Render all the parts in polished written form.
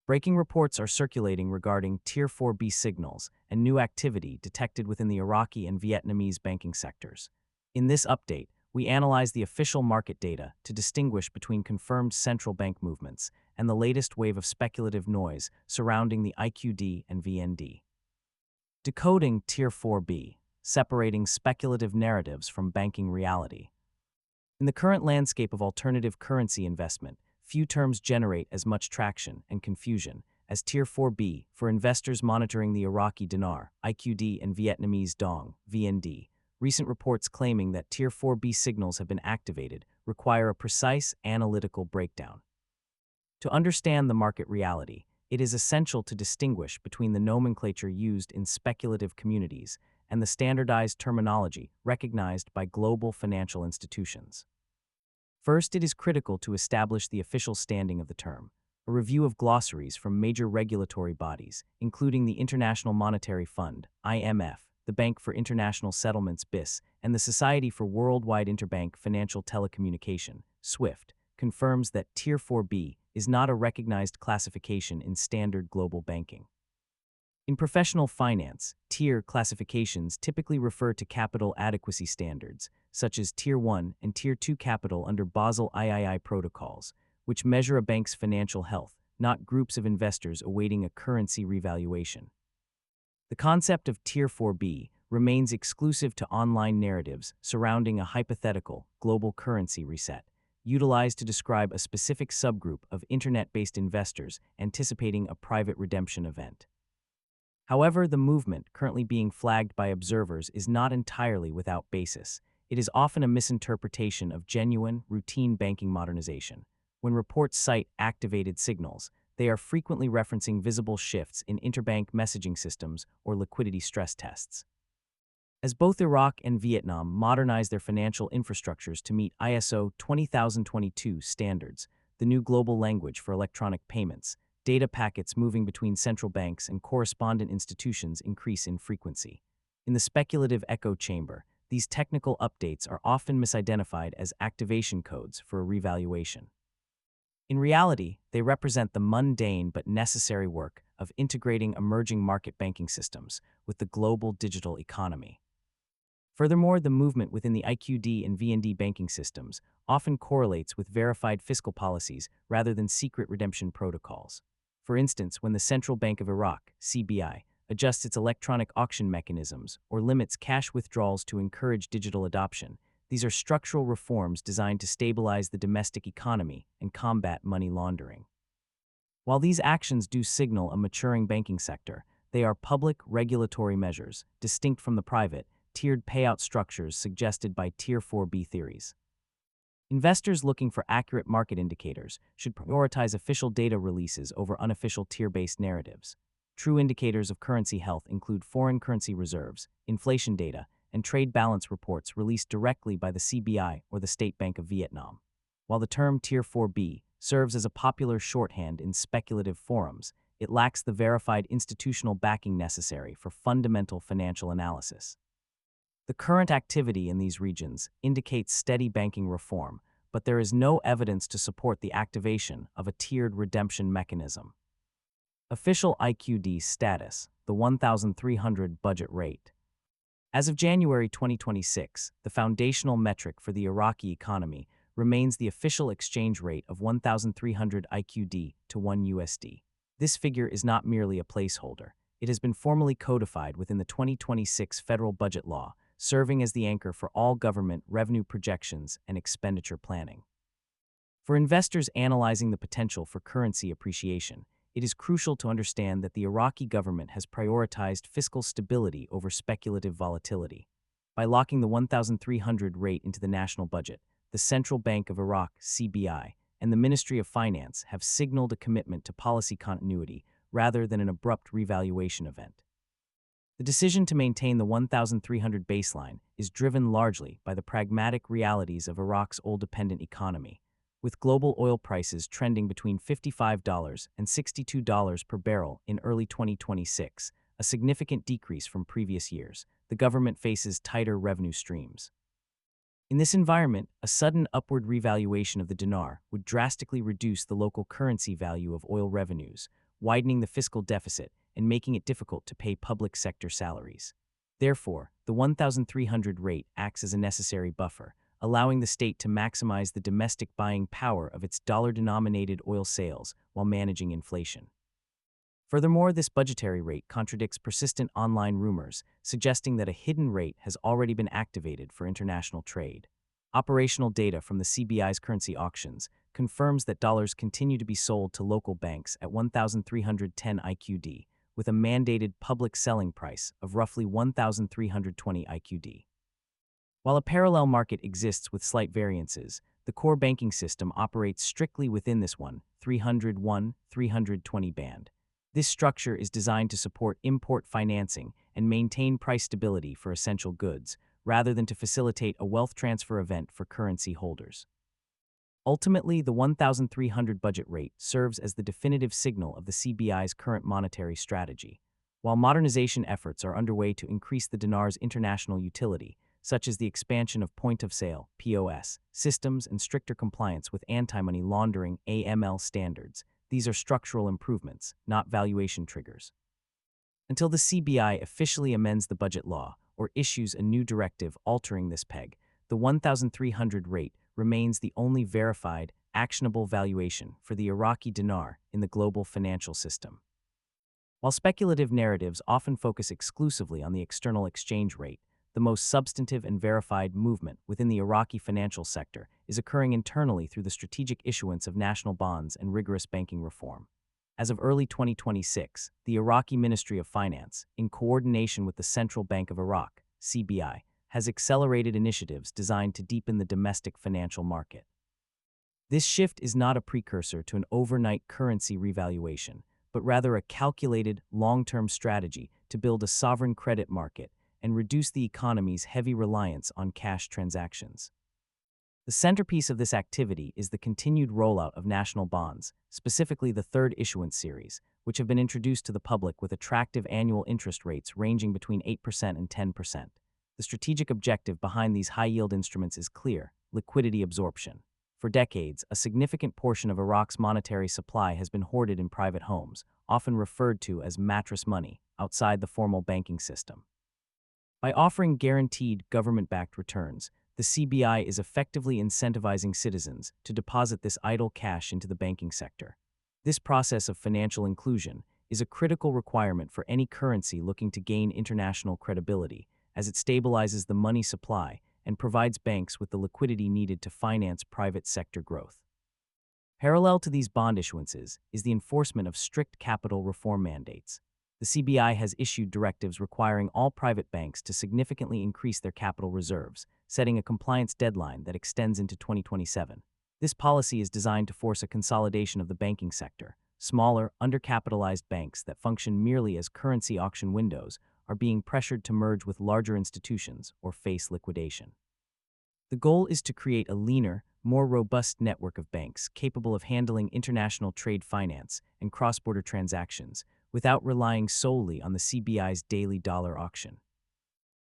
Breaking reports are circulating regarding Tier 4B signals and new activity detected within the Iraqi and Vietnamese banking sectors. In this update, we analyze the official market data to distinguish between confirmed central bank movements and the latest wave of speculative noise surrounding the IQD and VND. Decoding Tier 4B, separating speculative narratives from banking reality. In the current landscape of alternative currency investment, few terms generate as much traction and confusion as Tier 4B for investors monitoring the Iraqi Dinar, IQD, and Vietnamese Dong, VND. Recent reports claiming that Tier 4B signals have been activated require a precise analytical breakdown. To understand the market reality, it is essential to distinguish between the nomenclature used in speculative communities and the standardized terminology recognized by global financial institutions. First, it is critical to establish the official standing of the term. A review of glossaries from major regulatory bodies, including the International Monetary Fund, IMF, the Bank for International Settlements, BIS, and the Society for Worldwide Interbank Financial Telecommunication, SWIFT, confirms that Tier 4B is not a recognized classification in standard global banking. In professional finance, tier classifications typically refer to capital adequacy standards, such as Tier 1 and Tier 2 capital under Basel III protocols, which measure a bank's financial health, not groups of investors awaiting a currency revaluation. The concept of Tier 4B remains exclusive to online narratives surrounding a hypothetical global currency reset, utilized to describe a specific subgroup of internet-based investors anticipating a private redemption event. However, the movement currently being flagged by observers is not entirely without basis. It is often a misinterpretation of genuine, routine banking modernization. When reports cite activated signals, they are frequently referencing visible shifts in interbank messaging systems or liquidity stress tests. As both Iraq and Vietnam modernize their financial infrastructures to meet ISO 20022 standards, the new global language for electronic payments, data packets moving between central banks and correspondent institutions increase in frequency. In the speculative echo chamber, these technical updates are often misidentified as activation codes for a revaluation. In reality, they represent the mundane but necessary work of integrating emerging market banking systems with the global digital economy. Furthermore, the movement within the IQD and VND banking systems often correlates with verified fiscal policies rather than secret redemption protocols. For instance, when the Central Bank of Iraq, CBI, adjusts its electronic auction mechanisms or limits cash withdrawals to encourage digital adoption, these are structural reforms designed to stabilize the domestic economy and combat money laundering. While these actions do signal a maturing banking sector, they are public regulatory measures, distinct from the private, tiered payout structures suggested by Tier 4B theories. Investors looking for accurate market indicators should prioritize official data releases over unofficial tier-based narratives. True indicators of currency health include foreign currency reserves, inflation data, and trade balance reports released directly by the CBI or the State Bank of Vietnam. While the term Tier 4B serves as a popular shorthand in speculative forums, it lacks the verified institutional backing necessary for fundamental financial analysis. The current activity in these regions indicates steady banking reform, but there is no evidence to support the activation of a tiered redemption mechanism. Official IQD status, the 1,300 budget rate. As of January 2026, the foundational metric for the Iraqi economy remains the official exchange rate of 1,300 IQD to 1 USD. This figure is not merely a placeholder. It has been formally codified within the 2026 federal budget law, serving as the anchor for all government revenue projections and expenditure planning. For investors analyzing the potential for currency appreciation, it is crucial to understand that the Iraqi government has prioritized fiscal stability over speculative volatility. By locking the 1,300 rate into the national budget, the Central Bank of Iraq, CBI, and the Ministry of Finance have signaled a commitment to policy continuity rather than an abrupt revaluation event. The decision to maintain the 1,300 baseline is driven largely by the pragmatic realities of Iraq's oil-dependent economy, with global oil prices trending between $55 and $62 per barrel in early 2026, a significant decrease from previous years. The government faces tighter revenue streams. In this environment, a sudden upward revaluation of the dinar would drastically reduce the local currency value of oil revenues, widening the fiscal deficit and making it difficult to pay public sector salaries. Therefore, the 1,300 rate acts as a necessary buffer, allowing the state to maximize the domestic buying power of its dollar-denominated oil sales while managing inflation. Furthermore, this budgetary rate contradicts persistent online rumors, suggesting that a hidden rate has already been activated for international trade. Operational data from the CBI's currency auctions confirms that dollars continue to be sold to local banks at 1,310 IQD, with a mandated public selling price of roughly 1,320 IQD. While a parallel market exists with slight variances, the core banking system operates strictly within this 320 band. This structure is designed to support import financing and maintain price stability for essential goods, rather than to facilitate a wealth transfer event for currency holders. Ultimately, the 1,300 budget rate serves as the definitive signal of the CBI's current monetary strategy. While modernization efforts are underway to increase the dinar's international utility, such as the expansion of point-of-sale (POS) systems and stricter compliance with anti-money laundering (AML) standards, these are structural improvements, not valuation triggers. Until the CBI officially amends the budget law or issues a new directive altering this peg, the 1,300 rate remains the only verified, actionable valuation for the Iraqi dinar in the global financial system. While speculative narratives often focus exclusively on the external exchange rate, the most substantive and verified movement within the Iraqi financial sector is occurring internally through the strategic issuance of national bonds and rigorous banking reform. As of early 2026, the Iraqi Ministry of Finance, in coordination with the Central Bank of Iraq, CBI, has accelerated initiatives designed to deepen the domestic financial market. This shift is not a precursor to an overnight currency revaluation, but rather a calculated, long-term strategy to build a sovereign credit market and reduce the economy's heavy reliance on cash transactions. The centerpiece of this activity is the continued rollout of national bonds, specifically the third issuance series, which have been introduced to the public with attractive annual interest rates ranging between 8% and 10%. The strategic objective behind these high-yield instruments is clear: liquidity absorption. For decades, a significant portion of Iraq's monetary supply has been hoarded in private homes, often referred to as mattress money, outside the formal banking system. By offering guaranteed government-backed returns, the CBI is effectively incentivizing citizens to deposit this idle cash into the banking sector. This process of financial inclusion is a critical requirement for any currency looking to gain international credibility, as it stabilizes the money supply and provides banks with the liquidity needed to finance private sector growth. Parallel to these bond issuances is the enforcement of strict capital reform mandates. The CBI has issued directives requiring all private banks to significantly increase their capital reserves, setting a compliance deadline that extends into 2027. This policy is designed to force a consolidation of the banking sector. Smaller, undercapitalized banks that function merely as currency auction windows are being pressured to merge with larger institutions or face liquidation. The goal is to create a leaner, more robust network of banks capable of handling international trade finance and cross-border transactions without relying solely on the CBI's daily dollar auction.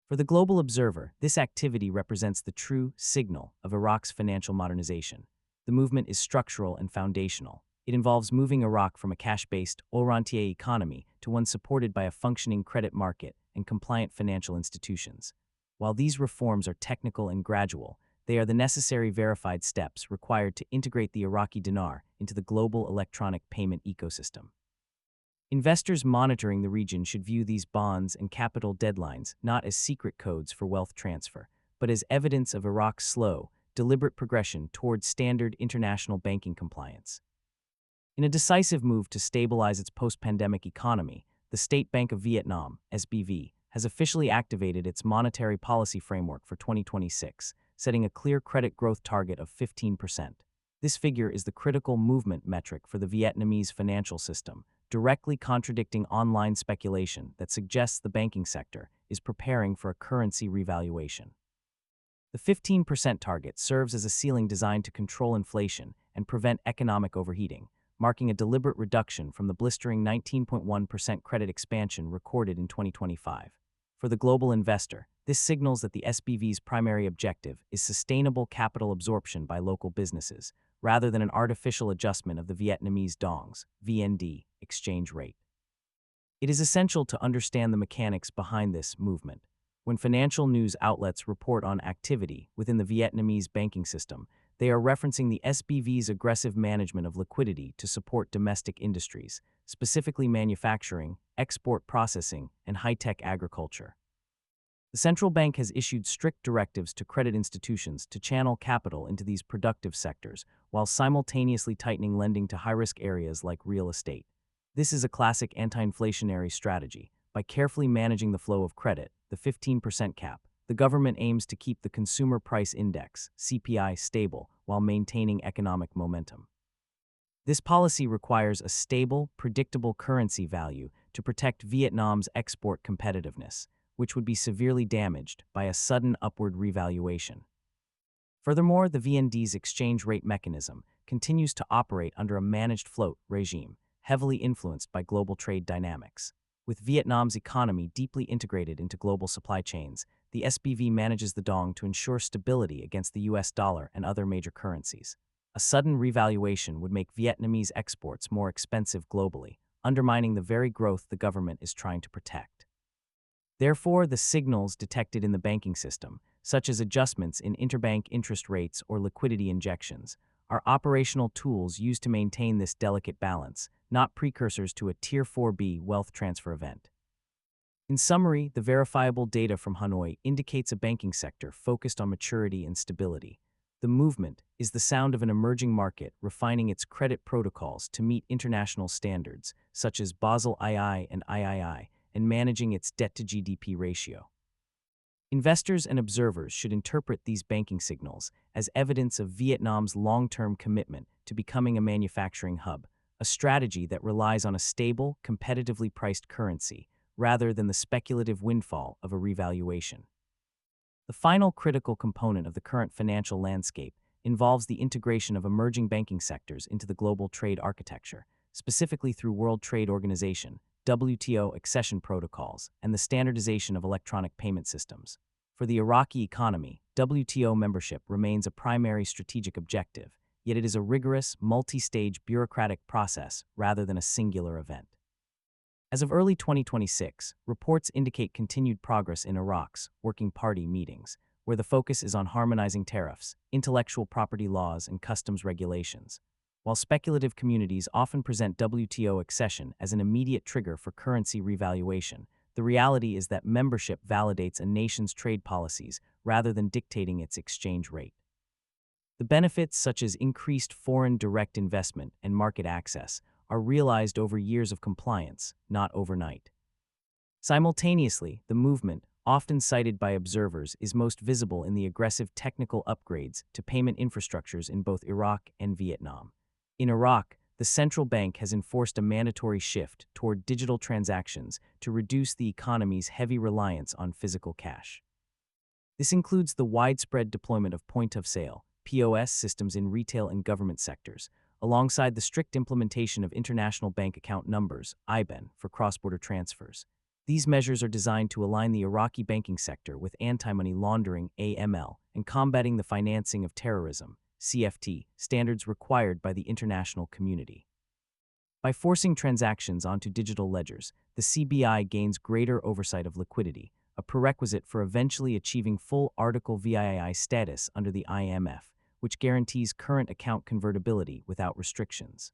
For the global observer, this activity represents the true signal of Iraq's financial modernization. The movement is structural and foundational. It involves moving Iraq from a cash-based, all-rentier economy to one supported by a functioning credit market and compliant financial institutions. While these reforms are technical and gradual, they are the necessary verified steps required to integrate the Iraqi dinar into the global electronic payment ecosystem. Investors monitoring the region should view these bonds and capital deadlines not as secret codes for wealth transfer, but as evidence of Iraq's slow, deliberate progression towards standard international banking compliance. In a decisive move to stabilize its post-pandemic economy, the State Bank of Vietnam, SBV, has officially activated its monetary policy framework for 2026, setting a clear credit growth target of 15%. This figure is the critical movement metric for the Vietnamese financial system, directly contradicting online speculation that suggests the banking sector is preparing for a currency revaluation. The 15% target serves as a ceiling designed to control inflation and prevent economic overheating, marking a deliberate reduction from the blistering 19.1% credit expansion recorded in 2025. For the global investor, This signals that the SBV's primary objective is sustainable capital absorption by local businesses, rather than an artificial adjustment of the Vietnamese Dong's (VND) exchange rate. It is essential to understand the mechanics behind this movement. When financial news outlets report on activity within the Vietnamese banking system, they are referencing the SBV's aggressive management of liquidity to support domestic industries, specifically manufacturing, export processing, and high-tech agriculture. The central bank has issued strict directives to credit institutions to channel capital into these productive sectors, while simultaneously tightening lending to high-risk areas like real estate. This is a classic anti-inflationary strategy. By carefully managing the flow of credit, the 15% cap, the government aims to keep the Consumer Price Index, CPI, stable while maintaining economic momentum. This policy requires a stable, predictable currency value to protect Vietnam's export competitiveness, which would be severely damaged by a sudden upward revaluation. Furthermore, the VND's exchange rate mechanism continues to operate under a managed float regime, heavily influenced by global trade dynamics. With Vietnam's economy deeply integrated into global supply chains, the SBV manages the dong to ensure stability against the US dollar and other major currencies. A sudden revaluation would make Vietnamese exports more expensive globally, undermining the very growth the government is trying to protect. Therefore, the signals detected in the banking system, such as adjustments in interbank interest rates or liquidity injections, are operational tools used to maintain this delicate balance, not precursors to a Tier 4B wealth transfer event. In summary, the verifiable data from Hanoi indicates a banking sector focused on maturity and stability. The movement is the sound of an emerging market refining its credit protocols to meet international standards, such as Basel II and III, and managing its debt-to-GDP ratio. Investors and observers should interpret these banking signals as evidence of Vietnam's long-term commitment to becoming a manufacturing hub, a strategy that relies on a stable, competitively priced currency, rather than the speculative windfall of a revaluation. The final critical component of the current financial landscape involves the integration of emerging banking sectors into the global trade architecture, specifically through World Trade Organization, WTO accession protocols, and the standardization of electronic payment systems. For the Iraqi economy, WTO membership remains a primary strategic objective, yet it is a rigorous, multi-stage bureaucratic process rather than a singular event. As of early 2026, reports indicate continued progress in Iraq's Working Party meetings, where the focus is on harmonizing tariffs, intellectual property laws, and customs regulations. While speculative communities often present WTO accession as an immediate trigger for currency revaluation, the reality is that membership validates a nation's trade policies rather than dictating its exchange rate. The benefits, such as increased foreign direct investment and market access, are realized over years of compliance, not overnight. Simultaneously, the movement, often cited by observers, is most visible in the aggressive technical upgrades to payment infrastructures in both Iraq and Vietnam. In Iraq, the central bank has enforced a mandatory shift toward digital transactions to reduce the economy's heavy reliance on physical cash. This includes the widespread deployment of point-of-sale (POS) systems in retail and government sectors, alongside the strict implementation of international bank account numbers (IBAN) for cross-border transfers. These measures are designed to align the Iraqi banking sector with anti-money laundering (AML) and combating the financing of terrorism (CFT) standards required by the international community. By forcing transactions onto digital ledgers, the CBI gains greater oversight of liquidity, a prerequisite for eventually achieving full Article VII status under the IMF, which guarantees current account convertibility without restrictions.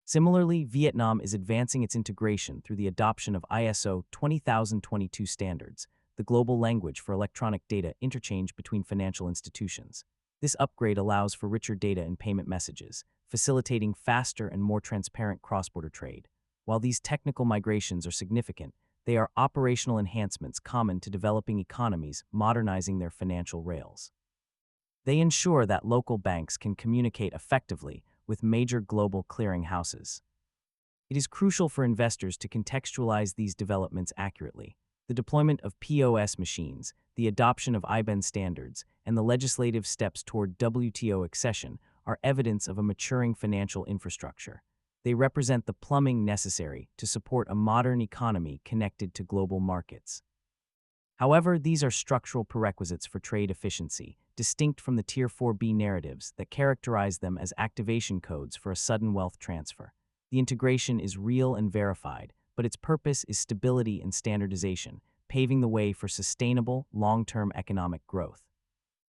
Similarly, Vietnam is advancing its integration through the adoption of ISO 20022 standards, the global language for electronic data interchange between financial institutions. This upgrade allows for richer data and payment messages, facilitating faster and more transparent cross-border trade. While these technical migrations are significant, they are operational enhancements common to developing economies modernizing their financial rails. They ensure that local banks can communicate effectively with major global clearing houses. It is crucial for investors to contextualize these developments accurately. The deployment of POS machines, the adoption of IBAN standards, and the legislative steps toward WTO accession are evidence of a maturing financial infrastructure. They represent the plumbing necessary to support a modern economy connected to global markets. However, these are structural prerequisites for trade efficiency, distinct from the Tier 4B narratives that characterize them as activation codes for a sudden wealth transfer. The integration is real and verified, but its purpose is stability and standardization, paving the way for sustainable, long-term economic growth.